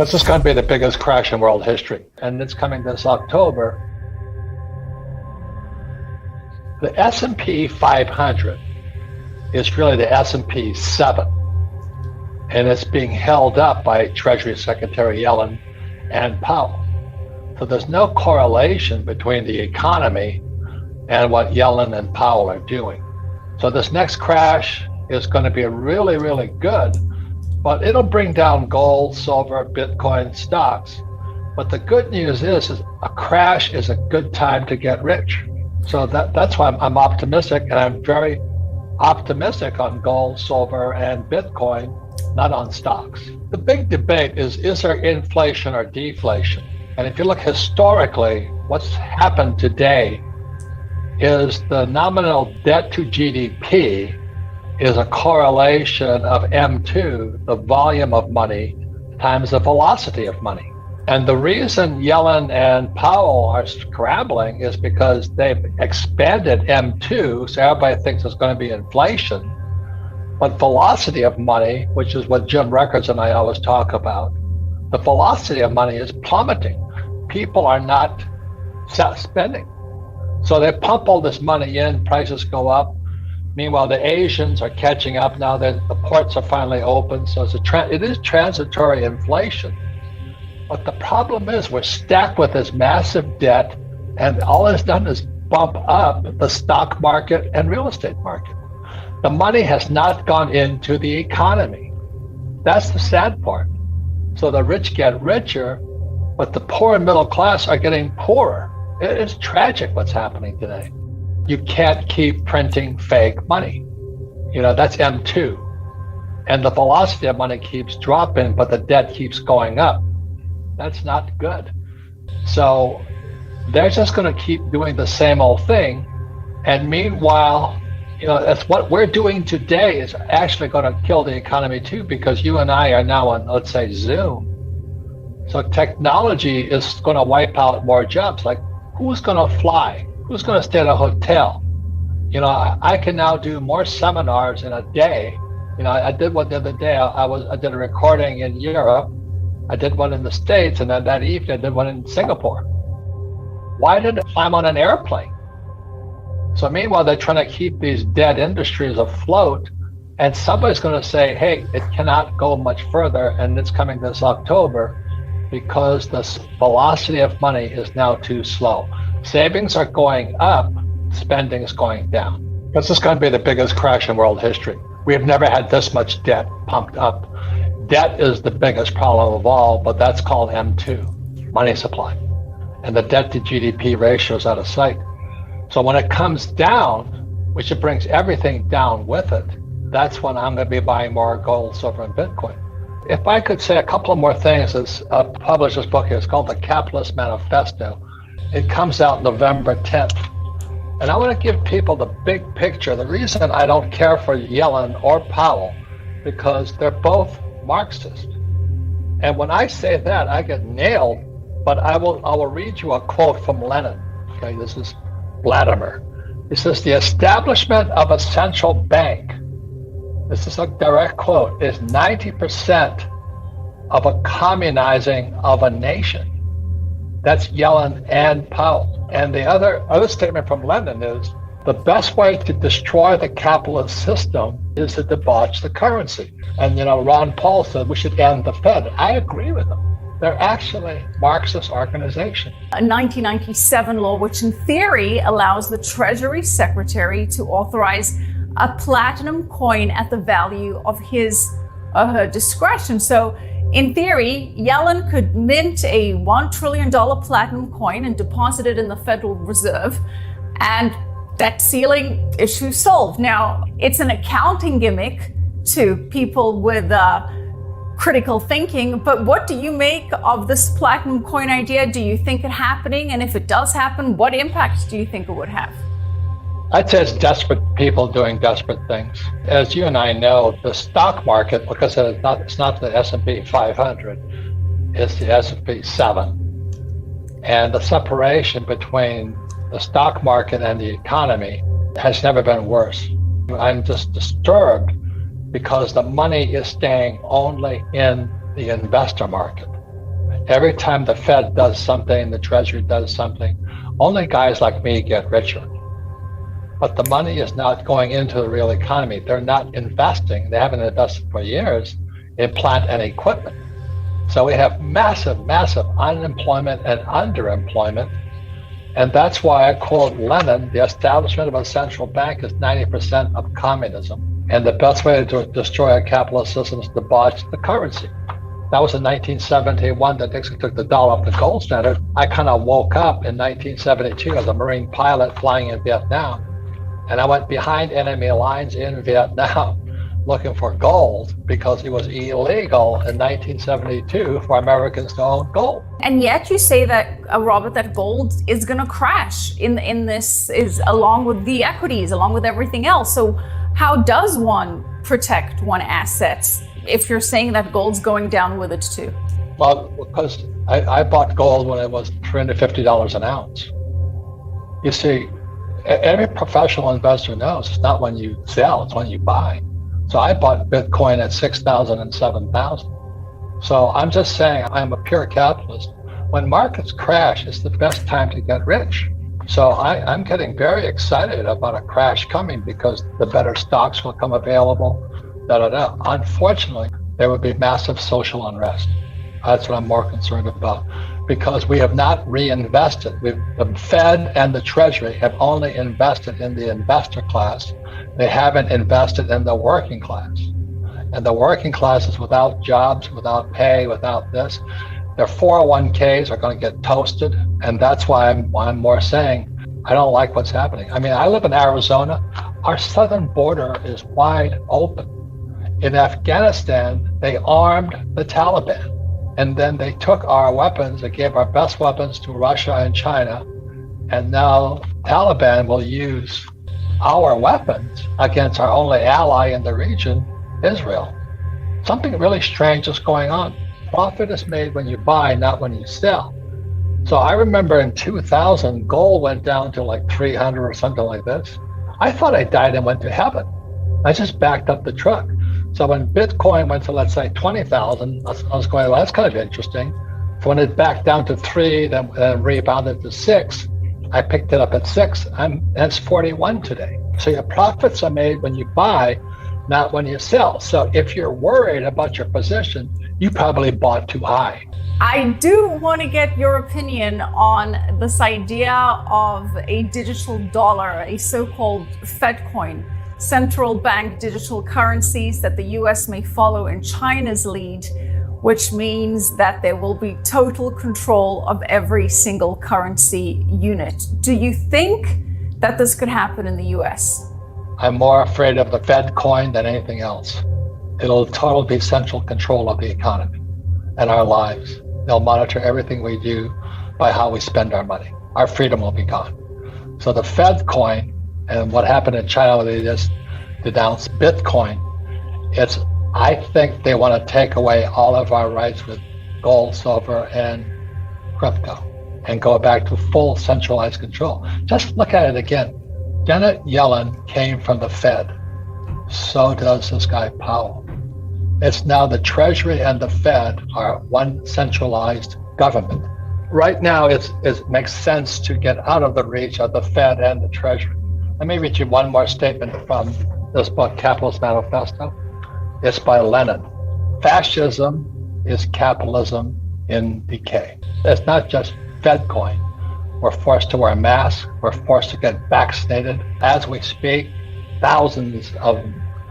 This is going to be the biggest crash in world history, and it's coming this October. The S&P 500 is really the S&P 7, and it's being held up by Treasury Secretary Yellen and Powell. So there's no correlation between the economy and what Yellen and Powell are doing. So this next crash is going to be really, really good, but it'll bring down gold, silver, Bitcoin, stocks. But the good news is a crash is a good time to get rich. So that's why I'm optimistic, and I'm very optimistic on gold, silver, and Bitcoin, not on stocks. The big debate is there inflation or deflation? And if you look historically, what's happened today is the nominal debt to GDP is a correlation of M2, the volume of money, times the velocity of money. And the reason Yellen and Powell are scrambling is because they've expanded M2, so everybody thinks there's going to be inflation. But velocity of money, which is what Jim Records and I always talk about, the velocity of money is plummeting. People are not spending. So they pump all this money in, prices go up. Meanwhile, the Asians are catching up now that the ports are finally open. So it is transitory inflation. But the problem is we're stacked with this massive debt, and all it's done is bump up the stock market and real estate market. The money has not gone into the economy. That's the sad part. So the rich get richer, but the poor and middle class are getting poorer. It is tragic what's happening today. You can't keep printing fake money. That's M2. And the velocity of money keeps dropping, but the debt keeps going up. That's not good. So they're just going to keep doing the same old thing. And meanwhile, that's what we're doing today is actually going to kill the economy too, because you and I are now on, let's say, Zoom. So technology is going to wipe out more jobs. Like, who's going to fly? Who's going to stay at a hotel? I can now do more seminars in a day. I did one the other day. I did a recording in Europe. I did one in the States, and then that evening I did one in Singapore. Why didn't I climb on an airplane? So meanwhile, they're trying to keep these dead industries afloat, and somebody's going to say, hey, it cannot go much further, and it's coming this October because the velocity of money is now too slow. Savings are going up, spending is going down. This is going to be the biggest crash in world history. We have never had this much debt pumped up. Debt is the biggest problem of all, but that's called M2, money supply. And the debt to GDP ratio is out of sight. So when it comes down, which it brings everything down with it, that's when I'm going to be buying more gold, silver, and Bitcoin. If I could say a couple of more things, it's published this book here. It's called The Capitalist Manifesto. It comes out November 10th. And I want to give people the big picture. The reason I don't care for Yellen or Powell, because they're both Marxist. And when I say that, I get nailed, but I will read you a quote from Lenin. Okay, this is Vladimir. He says, the establishment of a central bank, this is a direct quote, is 90% of a communizing of a nation. That's Yellen and Powell. And the other statement from Lenin is, the best way to destroy the capitalist system is to debauch the currency. And Ron Paul said we should end the Fed. I agree with him. They're actually Marxist organization. A 1997 law, which in theory allows the Treasury Secretary to authorize a platinum coin at the value of his or her discretion. So in theory, Yellen could mint a $1 trillion platinum coin and deposit it in the Federal Reserve, and debt ceiling issue solved. Now, it's an accounting gimmick to people with critical thinking, but what do you make of this platinum coin idea? Do you think it happening? And if it does happen, what impacts do you think it would have? I'd say it's desperate people doing desperate things. As you and I know, the stock market, like I said, it's not the S&P 500, it's the S&P 7. And the separation between the stock market and the economy has never been worse. I'm just disturbed because the money is staying only in the investor market. Every time the Fed does something, the Treasury does something, only guys like me get richer. But the money is not going into the real economy. They're not investing. They haven't invested for years in plant and equipment. So we have massive, massive unemployment and underemployment. And that's why I quote Lenin, the establishment of a central bank is 90% of communism. And the best way to destroy a capitalist system is to debauch the currency. That was in 1971 that Nixon took the dollar off the gold standard. I kind of woke up in 1972 as a Marine pilot flying in Vietnam. And I went behind enemy lines in Vietnam looking for gold because it was illegal in 1972 for Americans to own gold. And yet you say that, Robert, that gold is going to crash in this, is along with the equities, along with everything else. So how does one protect one assets if you're saying that gold's going down with it too? Well, because I bought gold when it was $350 an ounce. You see, every professional investor knows it's not when you sell, it's when you buy. So I bought Bitcoin at 6,000 and 7,000. So I'm just saying I'm a pure capitalist. When markets crash, it's the best time to get rich. So I'm getting very excited about a crash coming because the better stocks will come available. Unfortunately, there would be massive social unrest. That's what I'm more concerned about because we have not reinvested. The Fed and the Treasury have only invested in the investor class. They haven't invested in the working class. And the working class is without jobs, without pay, without this. Their 401ks are going to get toasted. And that's why I'm more saying I don't like what's happening. I mean, I live in Arizona. Our southern border is wide open. In Afghanistan, they armed the Taliban. And then they took our weapons, they gave our best weapons to Russia and China. And now Taliban will use our weapons against our only ally in the region, Israel. Something really strange is going on. Profit is made when you buy, not when you sell. So I remember in 2000, gold went down to like 300 or something like this. I thought I died and went to heaven. I just backed up the truck. So when Bitcoin went to, let's say, 20,000, I was going, well, that's kind of interesting. So when it backed down to 3, then rebounded to 6, I picked it up at 6, and it's 41 today. So your profits are made when you buy, not when you sell. So if you're worried about your position, you probably bought too high. I do want to get your opinion on this idea of a digital dollar, a so-called Fed coin. Central bank digital currencies that the US may follow in China's lead, which means that there will be total control of every single currency unit. Do you think that this could happen in the US? I'm more afraid of the Fed coin than anything else. It'll totally be central control of the economy and our lives. They'll monitor everything we do by how we spend our money. Our freedom will be gone. So the Fed coin, and what happened in China when they just denounced Bitcoin, I think they want to take away all of our rights with gold, silver, and crypto and go back to full centralized control. Just look at it again. Janet Yellen came from the Fed. So does this guy Powell. It's now the Treasury and the Fed are one centralized government. Right now, it makes sense to get out of the reach of the Fed and the Treasury. Let me read you one more statement from this book, Capitalist Manifesto. It's by Lenin. Fascism is capitalism in decay. It's not just Fed coin. We're forced to wear masks. We're forced to get vaccinated. As we speak, thousands of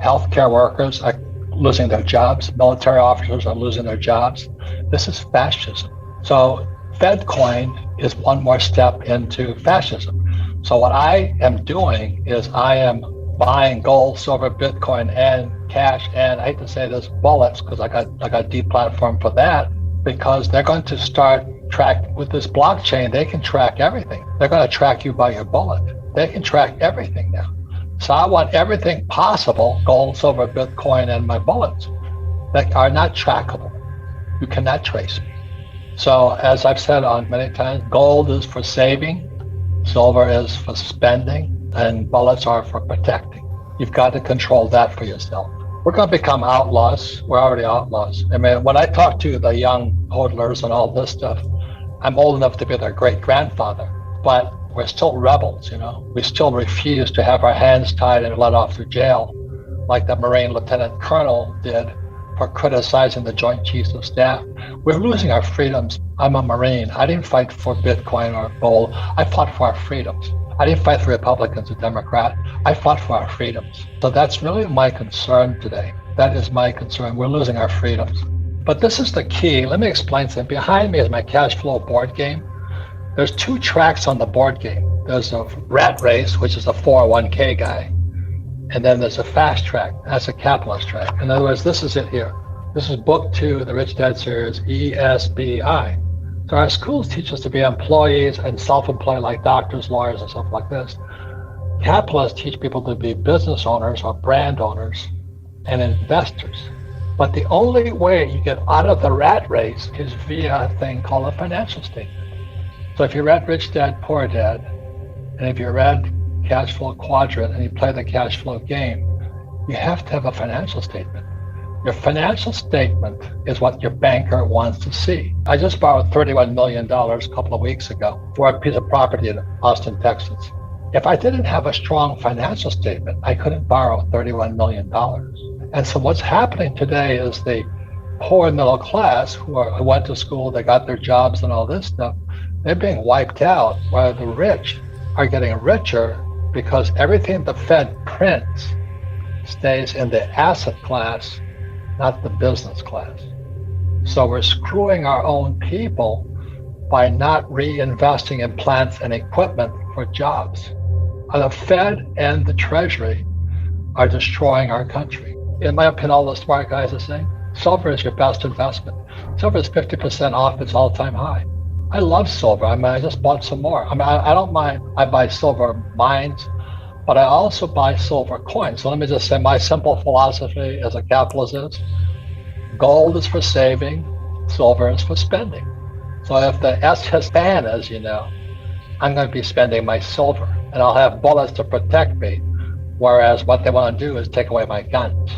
healthcare workers are losing their jobs. Military officers are losing their jobs. This is fascism. So Fed coin is one more step into fascism. So what I am doing is I am buying gold, silver, Bitcoin, and cash, and I hate to say this, bullets, because I got deplatformed for that, because they're going to start track with this blockchain. They can track everything. They're going to track you by your bullet. They can track everything now. So I want everything possible, gold, silver, Bitcoin, and my bullets, that are not trackable. You cannot trace me. So as I've said on many times, gold is for saving, silver is for spending, and bullets are for protecting. You've got to control that for yourself. We're going to become outlaws. We're already outlaws. I mean, when I talk to the young hodlers and all this stuff, I'm old enough to be their great grandfather, but we're still rebels, you know. We still refuse to have our hands tied and let off through jail, like the Marine Lieutenant Colonel did for criticizing the Joint Chiefs of Staff. We're losing our freedoms. I'm a Marine. I didn't fight for Bitcoin or gold. I fought for our freedoms. I didn't fight for Republicans or Democrats. I fought for our freedoms. So that's really my concern today. That is my concern. We're losing our freedoms. But this is the key. Let me explain something. Behind me is my cash flow board game. There's 2 tracks on the board game. There's a rat race, which is a 401k guy. And then there's a fast track. That's a capitalist track. In other words, this is it here. This is book 2 of the Rich Dad series, ESBI. So our schools teach us to be employees and self-employed like doctors, lawyers, and stuff like this. Capitalists teach people to be business owners or brand owners and investors. But the only way you get out of the rat race is via a thing called a financial statement. So if you read Rich Dad, Poor Dad, and if you read Cash Flow Quadrant and you play the cash flow game, you have to have a financial statement. Your financial statement is what your banker wants to see. I just borrowed $31 million a couple of weeks ago for a piece of property in Austin, Texas. If I didn't have a strong financial statement, I couldn't borrow $31 million. And so what's happening today is the poor middle class who went to school, they got their jobs and all this stuff, they're being wiped out, while the rich are getting richer because everything the Fed prints stays in the asset class, not the business class. So we're screwing our own people by not reinvesting in plants and equipment for jobs. The Fed and the Treasury are destroying our country. In my opinion, all the smart guys are saying, silver is your best investment. Silver is 50% off its all-time high. I love silver. I mean, I just bought some more. I mean, I don't mind. I buy silver mines, but I also buy silver coins. So let me just say my simple philosophy as a capitalist is, gold is for saving, silver is for spending. So if the S has banners, you know, I'm going to be spending my silver and I'll have bullets to protect me. Whereas what they want to do is take away my guns.